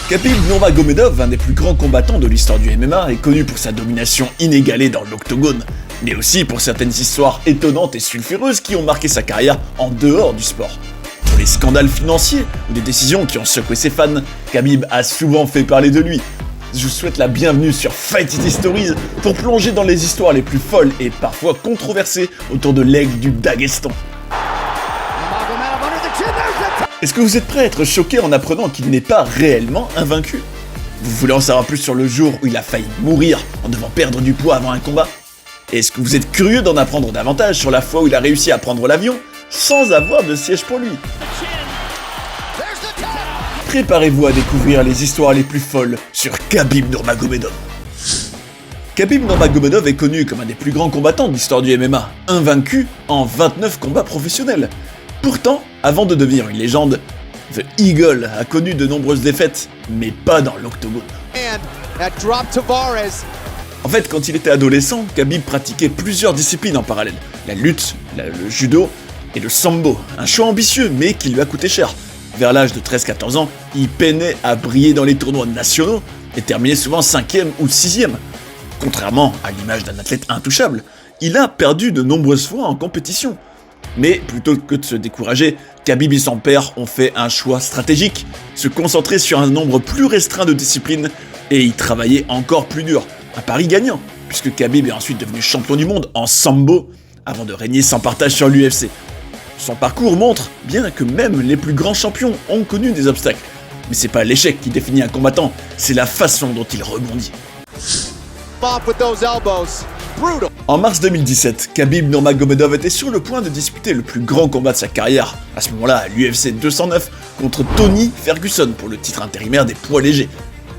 Khabib Nurmagomedov, un des plus grands combattants de l'histoire du MMA, est connu pour sa domination inégalée dans l'octogone, mais aussi pour certaines histoires étonnantes et sulfureuses qui ont marqué sa carrière en dehors du sport. Pour les scandales financiers ou des décisions qui ont secoué ses fans, Khabib a souvent fait parler de lui. Je vous souhaite la bienvenue sur Fight City Stories pour plonger dans les histoires les plus folles et parfois controversées autour de l'aigle du Daghestan. Est-ce que vous êtes prêts à être choqués en apprenant qu'il n'est pas réellement invaincu? Vous voulez en savoir plus sur le jour où il a failli mourir en devant perdre du poids avant un combat? Est-ce que vous êtes curieux d'en apprendre davantage sur la fois où il a réussi à prendre l'avion sans avoir de siège pour lui? Préparez-vous à découvrir les histoires les plus folles sur Khabib Nurmagomedov. Khabib Nurmagomedov est connu comme un des plus grands combattants de l'histoire du MMA, invaincu en 29 combats professionnels. Pourtant, avant de devenir une légende, The Eagle a connu de nombreuses défaites, mais pas dans l'octogone. En fait, quand il était adolescent, Khabib pratiquait plusieurs disciplines en parallèle. La lutte, le judo et le sambo. Un choix ambitieux, mais qui lui a coûté cher. Vers l'âge de 13-14 ans, il peinait à briller dans les tournois nationaux et terminait souvent 5e ou 6e. Contrairement à l'image d'un athlète intouchable, il a perdu de nombreuses fois en compétition. Mais plutôt que de se décourager, Khabib et son père ont fait un choix stratégique, se concentrer sur un nombre plus restreint de disciplines et y travailler encore plus dur. Un pari gagnant, puisque Khabib est ensuite devenu champion du monde en sambo avant de régner sans partage sur l'UFC. Son parcours montre bien que même les plus grands champions ont connu des obstacles. Mais c'est pas l'échec qui définit un combattant, c'est la façon dont il rebondit. En mars 2017, Khabib Nurmagomedov était sur le point de disputer le plus grand combat de sa carrière, à ce moment-là à l'UFC 209, contre Tony Ferguson pour le titre intérimaire des poids légers.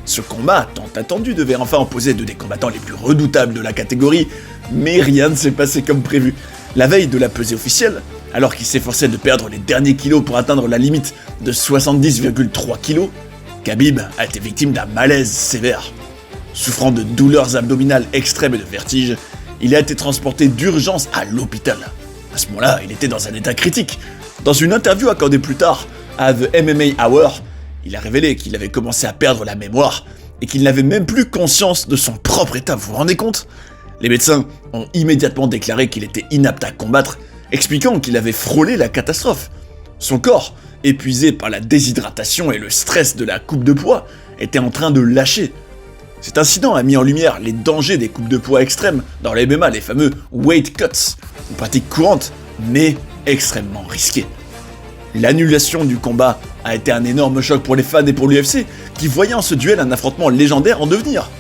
Ce combat, tant attendu, devait enfin opposer deux des combattants les plus redoutables de la catégorie, mais rien ne s'est passé comme prévu. La veille de la pesée officielle, alors qu'il s'efforçait de perdre les derniers kilos pour atteindre la limite de 70,3 kilos, Khabib a été victime d'un malaise sévère. Souffrant de douleurs abdominales extrêmes et de vertiges, il a été transporté d'urgence à l'hôpital. À ce moment-là, il était dans un état critique. Dans une interview accordée plus tard à The MMA Hour, il a révélé qu'il avait commencé à perdre la mémoire et qu'il n'avait même plus conscience de son propre état, vous vous rendez compte? Les médecins ont immédiatement déclaré qu'il était inapte à combattre, expliquant qu'il avait frôlé la catastrophe. Son corps, épuisé par la déshydratation et le stress de la coupe de poids, était en train de lâcher. Cet incident a mis en lumière les dangers des coupes de poids extrêmes dans les MMA, les fameux weight cuts, une pratique courante mais extrêmement risquée. L'annulation du combat a été un énorme choc pour les fans et pour l'UFC, qui voyaient en ce duel un affrontement légendaire en devenir.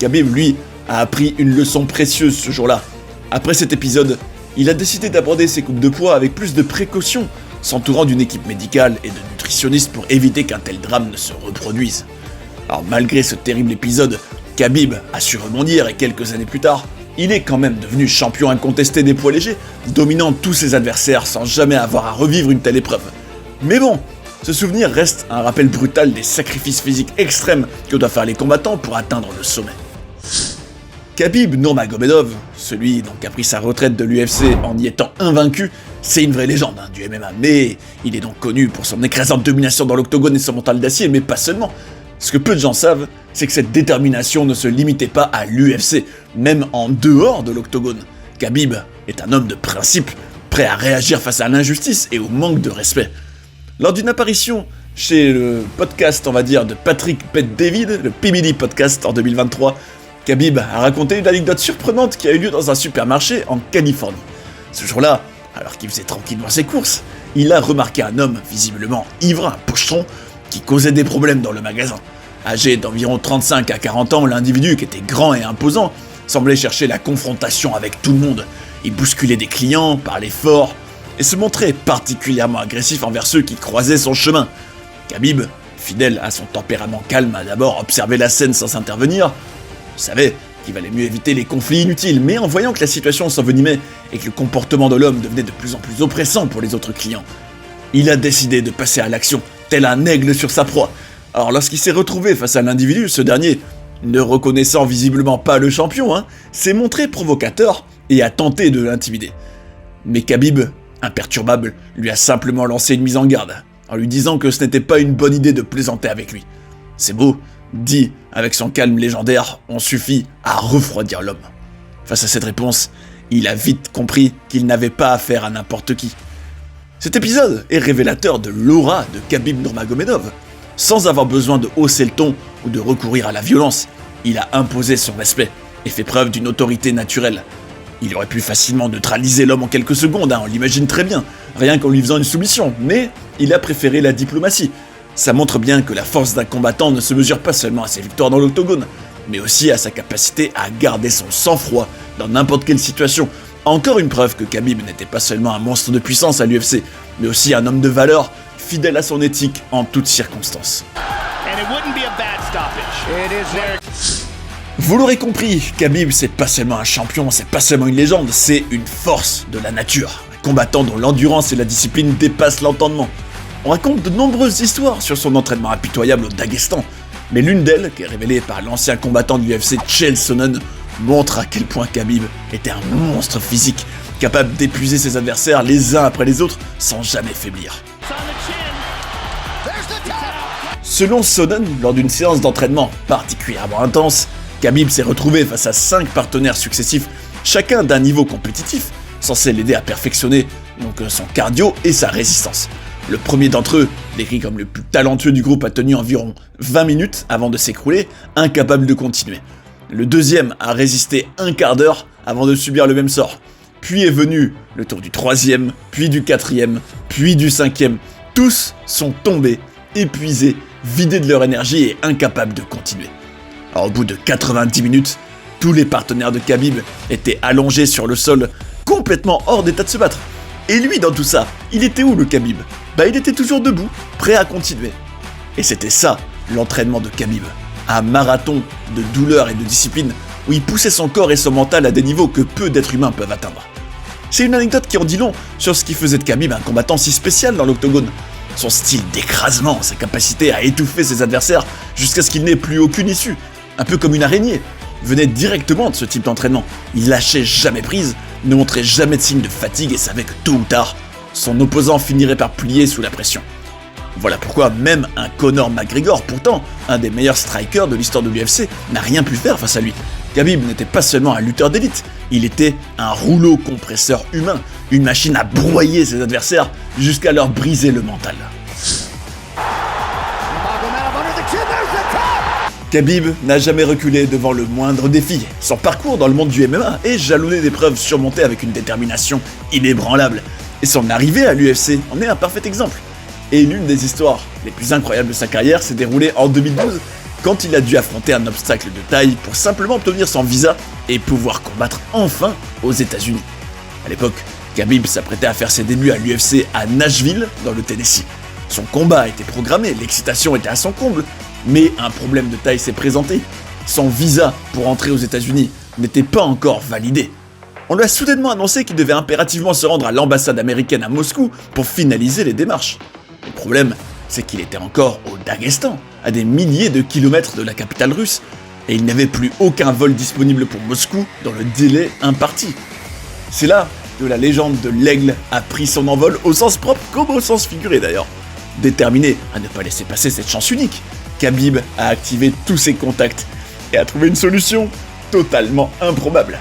Khabib, lui, a appris une leçon précieuse ce jour-là. Après cet épisode, il a décidé d'aborder ses coupes de poids avec plus de précaution, s'entourant d'une équipe médicale et de nutritionnistes pour éviter qu'un tel drame ne se reproduise. Alors malgré ce terrible épisode, Khabib a su rebondir et quelques années plus tard, il est quand même devenu champion incontesté des poids légers, dominant tous ses adversaires sans jamais avoir à revivre une telle épreuve. Mais bon, ce souvenir reste un rappel brutal des sacrifices physiques extrêmes que doivent faire les combattants pour atteindre le sommet. Khabib Nurmagomedov, celui donc qui a pris sa retraite de l'UFC en y étant invaincu, c'est une vraie légende du MMA, mais il est donc connu pour son écrasante domination dans l'octogone et son mental d'acier, mais pas seulement. Ce que peu de gens savent, c'est que cette détermination ne se limitait pas à l'UFC, même en dehors de l'octogone. Khabib est un homme de principe, prêt à réagir face à l'injustice et au manque de respect. Lors d'une apparition chez le podcast, on va dire, de Patrick Bet-David, le PBD Podcast en 2023, Khabib a raconté une anecdote surprenante qui a eu lieu dans un supermarché en Californie. Ce jour-là, alors qu'il faisait tranquillement ses courses, il a remarqué un homme visiblement ivre, un pochetron, qui causait des problèmes dans le magasin. Âgé d'environ 35 à 40 ans, l'individu, qui était grand et imposant, semblait chercher la confrontation avec tout le monde. Il bousculait des clients, parlait fort, et se montrait particulièrement agressif envers ceux qui croisaient son chemin. Khabib, fidèle à son tempérament calme, a d'abord observé la scène sans intervenir. Il savait qu'il valait mieux éviter les conflits inutiles, mais en voyant que la situation s'envenimait et que le comportement de l'homme devenait de plus en plus oppressant pour les autres clients, il a décidé de passer à l'action, tel un aigle sur sa proie. Alors lorsqu'il s'est retrouvé face à l'individu, ce dernier, ne reconnaissant visiblement pas le champion, s'est montré provocateur et a tenté de l'intimider. Mais Khabib, imperturbable, lui a simplement lancé une mise en garde, en lui disant que ce n'était pas une bonne idée de plaisanter avec lui. Ces mots, dits avec son calme légendaire, ont suffi à refroidir l'homme. Face à cette réponse, il a vite compris qu'il n'avait pas affaire à n'importe qui. Cet épisode est révélateur de l'aura de Khabib Nurmagomedov. Sans avoir besoin de hausser le ton ou de recourir à la violence, il a imposé son respect et fait preuve d'une autorité naturelle. Il aurait pu facilement neutraliser l'homme en quelques secondes, on l'imagine très bien, rien qu'en lui faisant une soumission, mais il a préféré la diplomatie. Ça montre bien que la force d'un combattant ne se mesure pas seulement à ses victoires dans l'octogone, mais aussi à sa capacité à garder son sang-froid dans n'importe quelle situation. Encore une preuve que Khabib n'était pas seulement un monstre de puissance à l'UFC, mais aussi un homme de valeur, fidèle à son éthique en toutes circonstances. Vous l'aurez compris, Khabib c'est pas seulement un champion, c'est pas seulement une légende, c'est une force de la nature. Un combattant dont l'endurance et la discipline dépassent l'entendement. On raconte de nombreuses histoires sur son entraînement impitoyable au Daghestan, mais l'une d'elles, qui est révélée par l'ancien combattant de l'UFC Chael Sonnen, montre à quel point Khabib était un monstre physique, capable d'épuiser ses adversaires les uns après les autres sans jamais faiblir. Selon Sonnen, lors d'une séance d'entraînement particulièrement intense, Khabib s'est retrouvé face à 5 partenaires successifs, chacun d'un niveau compétitif, censé l'aider à perfectionner son cardio et sa résistance. Le premier d'entre eux, décrit comme le plus talentueux du groupe, a tenu environ 20 minutes avant de s'écrouler, incapable de continuer. Le deuxième a résisté un quart d'heure avant de subir le même sort. Puis est venu le tour du troisième, puis du quatrième, puis du cinquième. Tous sont tombés, épuisés, vidés de leur énergie et incapables de continuer. Alors, au bout de 90 minutes, tous les partenaires de Khabib étaient allongés sur le sol, complètement hors d'état de se battre. Et lui, dans tout ça, il était où le Khabib ? Il était toujours debout, prêt à continuer. Et c'était ça, l'entraînement de Khabib. Un marathon de douleur et de discipline où il poussait son corps et son mental à des niveaux que peu d'êtres humains peuvent atteindre. C'est une anecdote qui en dit long sur ce qui faisait de Khabib un combattant si spécial dans l'octogone. Son style d'écrasement, sa capacité à étouffer ses adversaires jusqu'à ce qu'il n'ait plus aucune issue, un peu comme une araignée, venait directement de ce type d'entraînement. Il lâchait jamais prise, ne montrait jamais de signe de fatigue et savait que tôt ou tard, son opposant finirait par plier sous la pression. Voilà pourquoi même un Conor McGregor, pourtant un des meilleurs strikers de l'histoire de l'UFC, n'a rien pu faire face à lui. Khabib n'était pas seulement un lutteur d'élite, il était un rouleau compresseur humain, une machine à broyer ses adversaires jusqu'à leur briser le mental. Khabib n'a jamais reculé devant le moindre défi. Son parcours dans le monde du MMA est jalonné d'épreuves surmontées avec une détermination inébranlable. Et son arrivée à l'UFC en est un parfait exemple. Et l'une des histoires les plus incroyables de sa carrière s'est déroulée en 2012, quand il a dû affronter un obstacle de taille pour simplement obtenir son visa et pouvoir combattre enfin aux États-Unis. À l'époque, Khabib s'apprêtait à faire ses débuts à l'UFC à Nashville, dans le Tennessee. Son combat était programmé, l'excitation était à son comble, mais un problème de taille s'est présenté. Son visa pour entrer aux États-Unis n'était pas encore validé. On lui a soudainement annoncé qu'il devait impérativement se rendre à l'ambassade américaine à Moscou pour finaliser les démarches. Le problème, c'est qu'il était encore au Daghestan, à des milliers de kilomètres de la capitale russe, et il n'avait plus aucun vol disponible pour Moscou dans le délai imparti. C'est là que la légende de l'aigle a pris son envol, au sens propre comme au sens figuré d'ailleurs. Déterminé à ne pas laisser passer cette chance unique, Khabib a activé tous ses contacts et a trouvé une solution totalement improbable.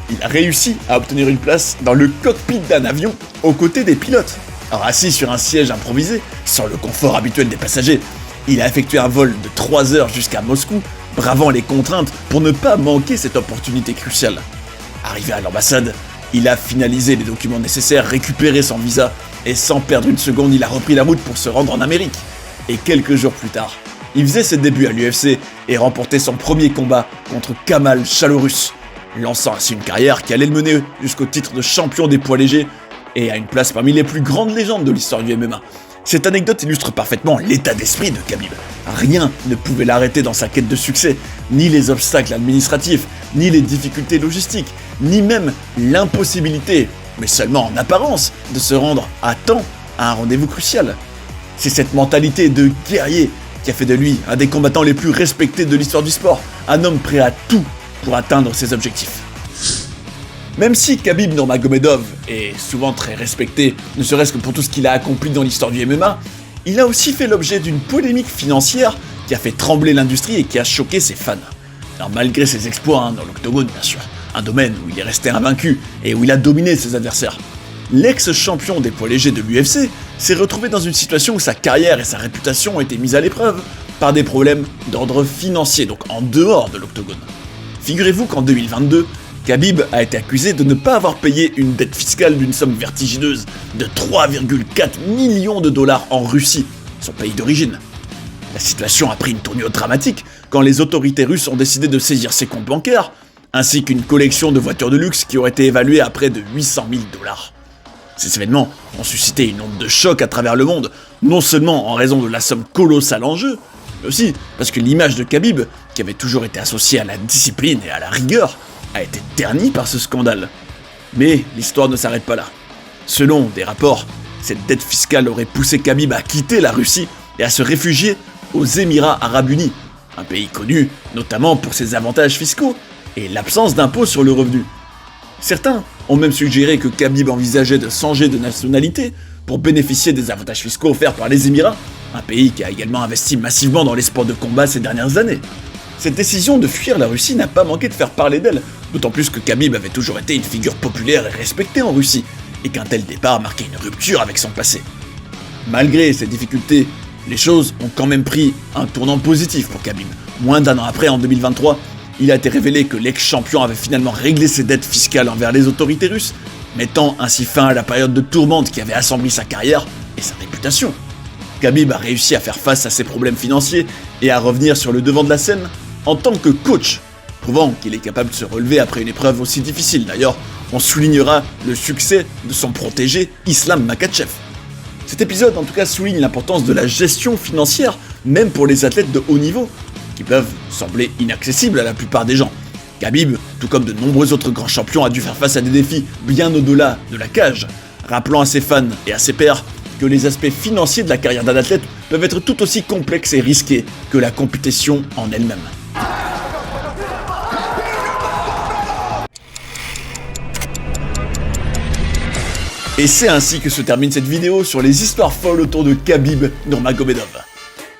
Il a réussi à obtenir une place dans le cockpit d'un avion aux côtés des pilotes. Alors assis sur un siège improvisé, sans le confort habituel des passagers, il a effectué un vol de 3 heures jusqu'à Moscou, bravant les contraintes pour ne pas manquer cette opportunité cruciale. Arrivé à l'ambassade, il a finalisé les documents nécessaires, récupéré son visa, et sans perdre une seconde, il a repris la route pour se rendre en Amérique. Et quelques jours plus tard, il faisait ses débuts à l'UFC et remportait son premier combat contre Kamal Chalorus, lançant ainsi une carrière qui allait le mener jusqu'au titre de champion des poids légers et à une place parmi les plus grandes légendes de l'histoire du MMA. Cette anecdote illustre parfaitement l'état d'esprit de Khabib. Rien ne pouvait l'arrêter dans sa quête de succès, ni les obstacles administratifs, ni les difficultés logistiques, ni même l'impossibilité, mais seulement en apparence, de se rendre à temps à un rendez-vous crucial. C'est cette mentalité de guerrier qui a fait de lui un des combattants les plus respectés de l'histoire du sport, un homme prêt à tout pour atteindre ses objectifs. Même si Khabib Nurmagomedov est souvent très respecté, ne serait-ce que pour tout ce qu'il a accompli dans l'histoire du MMA, il a aussi fait l'objet d'une polémique financière qui qui a fait trembler l'industrie et qui a choqué ses fans. Alors malgré ses exploits dans l'octogone bien sûr, un domaine où il est resté invaincu et où il a dominé ses adversaires, l'ex-champion des poids légers de l'UFC s'est retrouvé dans une situation où sa carrière et sa réputation ont été mises à l'épreuve par des problèmes d'ordre financier, donc en dehors de l'octogone. Figurez-vous qu'en 2022, Khabib a été accusé de ne pas avoir payé une dette fiscale d'une somme vertigineuse de 3,4 millions de dollars en Russie, son pays d'origine. La situation a pris une tournure dramatique quand les autorités russes ont décidé de saisir ses comptes bancaires, ainsi qu'une collection de voitures de luxe qui aurait été évaluée à près de 800 000 dollars. Ces événements ont suscité une onde de choc à travers le monde, non seulement en raison de la somme colossale en jeu, mais aussi parce que l'image de Khabib, qui avait toujours été associée à la discipline et à la rigueur, a été ternie par ce scandale. Mais l'histoire ne s'arrête pas là. Selon des rapports, cette dette fiscale aurait poussé Khabib à quitter la Russie et à se réfugier aux Émirats Arabes Unis, un pays connu notamment pour ses avantages fiscaux et l'absence d'impôts sur le revenu. Certains ont même suggéré que Khabib envisageait de changer de nationalité pour bénéficier des avantages fiscaux offerts par les Émirats, un pays qui a également investi massivement dans les sports de combat ces dernières années. Cette décision de fuir la Russie n'a pas manqué de faire parler d'elle, d'autant plus que Khabib avait toujours été une figure populaire et respectée en Russie, et qu'un tel départ marquait une rupture avec son passé. Malgré ces difficultés, les choses ont quand même pris un tournant positif pour Khabib. Moins d'un an après, en 2023, il a été révélé que l'ex-champion avait finalement réglé ses dettes fiscales envers les autorités russes, mettant ainsi fin à la période de tourmente qui avait assombri sa carrière et sa réputation. Khabib a réussi à faire face à ses problèmes financiers et à revenir sur le devant de la scène en tant que coach, prouvant qu'il est capable de se relever après une épreuve aussi difficile. D'ailleurs, on soulignera le succès de son protégé Islam Makhachev. Cet épisode en tout cas souligne l'importance de la gestion financière, même pour les athlètes de haut niveau, qui peuvent sembler inaccessibles à la plupart des gens. Khabib, tout comme de nombreux autres grands champions, a dû faire face à des défis bien au-delà de la cage, rappelant à ses fans et à ses pairs que les aspects financiers de la carrière d'un athlète peuvent être tout aussi complexes et risqués que la compétition en elle-même. Et c'est ainsi que se termine cette vidéo sur les histoires folles autour de Khabib Nurmagomedov.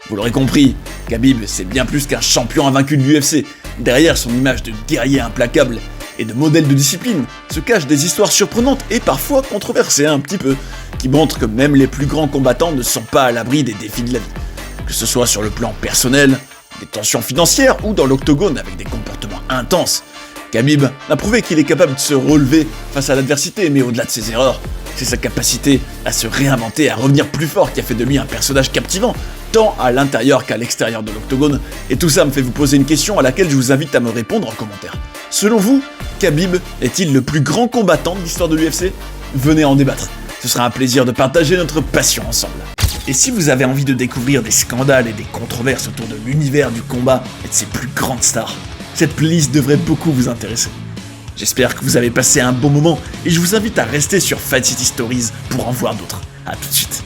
Vous l'aurez compris, Khabib c'est bien plus qu'un champion invaincu de l'UFC. Derrière son image de guerrier implacable et de modèle de discipline se cachent des histoires surprenantes et parfois controversées un petit peu, qui montrent que même les plus grands combattants ne sont pas à l'abri des défis de la vie. Que ce soit sur le plan personnel, des tensions financières ou dans l'octogone avec des comportements intenses, Khabib a prouvé qu'il est capable de se relever face à l'adversité, mais au-delà de ses erreurs, c'est sa capacité à se réinventer, à revenir plus fort qui a fait de lui un personnage captivant, tant à l'intérieur qu'à l'extérieur de l'octogone. Et tout ça me fait vous poser une question à laquelle je vous invite à me répondre en commentaire. Selon vous, Khabib est-il le plus grand combattant de l'histoire de l'UFC ? Venez en débattre. Ce sera un plaisir de partager notre passion ensemble. Et si vous avez envie de découvrir des scandales et des controverses autour de l'univers du combat et de ses plus grandes stars, cette playlist devrait beaucoup vous intéresser. J'espère que vous avez passé un bon moment et je vous invite à rester sur Fight City Stories pour en voir d'autres. A tout de suite.